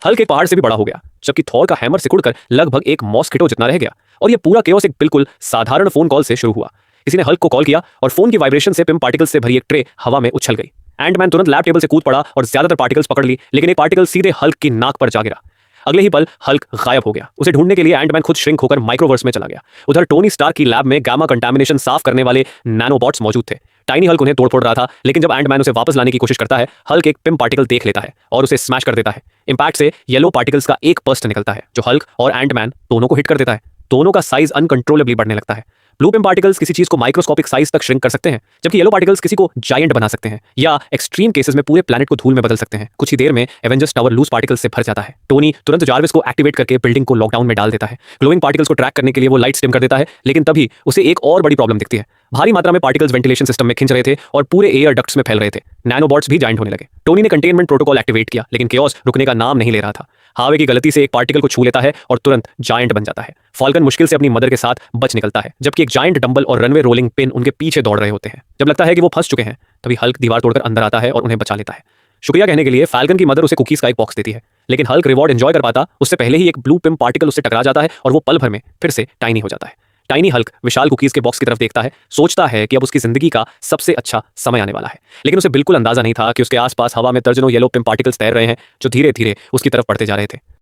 Hulk एक पहाड़ से भी बड़ा हो गया, जबकि थॉर का हैमर सिकुड़कर लगभग एक मॉस्किटो जितना रह गया। और यह पूरा केओस एक बिल्कुल साधारण फोन कॉल से शुरू हुआ। किसी ने हल्क को कॉल किया और फोन की वाइब्रेशन से पिम पार्टिकल्स से भरी एक ट्रे हवा में उछल गई। एंटमैन तुरंत लैब टेबल से कूद पड़ा और ज्यादातर पार्टिकल्स पकड़ ली, लेकिन एक पार्टिकल सीधे हल्क की नाक पर जा गिरा। अगले ही पल हल्क गायब हो गया। उसे ढूंढने के लिए एंटमैन खुद श्रिंक होकर माइक्रोवर्स में चला गया। उधर टोनी स्टार्क की लैब में गामा कंटामिनेशन साफ करने वाले नैनोबॉट्स मौजूद थे। टाइनी हल्क उन्हें तोड़ फोड़ रहा था, लेकिन जब एंटमैन उसे वापस लाने की कोशिश करता है, हल्क एक पिम पार्टिकल देख लेता है और उसे स्मैश कर देता है। इंपैक्ट से येलो पार्टिकल्स का एक बर्स्ट निकलता है जो हल्क और एंटमैन दोनों को हिट कर देता है। दोनों का साइज अनकंट्रोलेबली बढ़ने लगता है। ब्लू पिम पार्टिकल्स किसी चीज को माइक्रोस्कोपिक साइज तक श्रिंक कर सकते हैं, जबकि येलो पार्टिकल्स किसी को जायंट बना सकते हैं या एक्सट्रीम केसेस में पूरे प्लैनेट को धूल में बदल सकते हैं। कुछ ही देर में एवेंजर्स टावर लूज पार्टिकल्स से भर जाता है। टोनी तुरंत जार्विस को एक्टिवेट करके बिल्डिंग को लॉकडाउन में डाल देता है। ग्लोइंग पार्टिकल्स को ट्रैक करने के लिए वो लाइट्स डिम कर देता है, लेकिन तभी उसे एक और बड़ी प्रॉब्लम दिखती है। भारी मात्रा में पार्टिकल्स वेंटिलेशन सिस्टम में खिंच रहे थे और पूरे एयर डक्ट्स में फैल रहे थे। नैनोबॉट्स भी जायंट होने लगे। टोनी ने कंटेनमेंट प्रोटोकॉल एक्टिवेट किया, लेकिन केओस रुकने का नाम नहीं ले रहा था। हावे की गलती से एक पार्टिकल को छू लेता है और तुरंत जायंट बन जाता है। फाल्कन मुश्किल से अपनी मदर के साथ बच निकलता है, जबकि एक जायंट डंबल और रनवे रोलिंग पिन उनके पीछे दौड़ रहे होते हैं। जब लगता है कि वो फंस चुके हैं, तभी हल्क दीवार तोड़कर अंदर आता है और उन्हें बचा लेता है। शुक्रिया कहने के लिए फाल्कन की मदर उसे कुकीज का एक बॉक्स देती है, लेकिन हल्क रिवॉर्ड एंजॉय कर पाता उससे पहले ही एक ब्लू पिम पार्टिकल उससे टकरा जाता है और वो पल भर में फिर से टाइनी हो जाता है। टाइनी हल्क विशाल कुकीज के बॉक्स की तरफ देखता है, सोचता है कि अब उसकी जिंदगी का सबसे अच्छा समय आने वाला है, लेकिन उसे बिल्कुल अंदाजा नहीं था कि उसके आसपास हवा में दर्जनों येलो पिम पार्टिकल्स तैर रहे हैं जो धीरे धीरे उसकी तरफ बढ़ते जा रहे थे।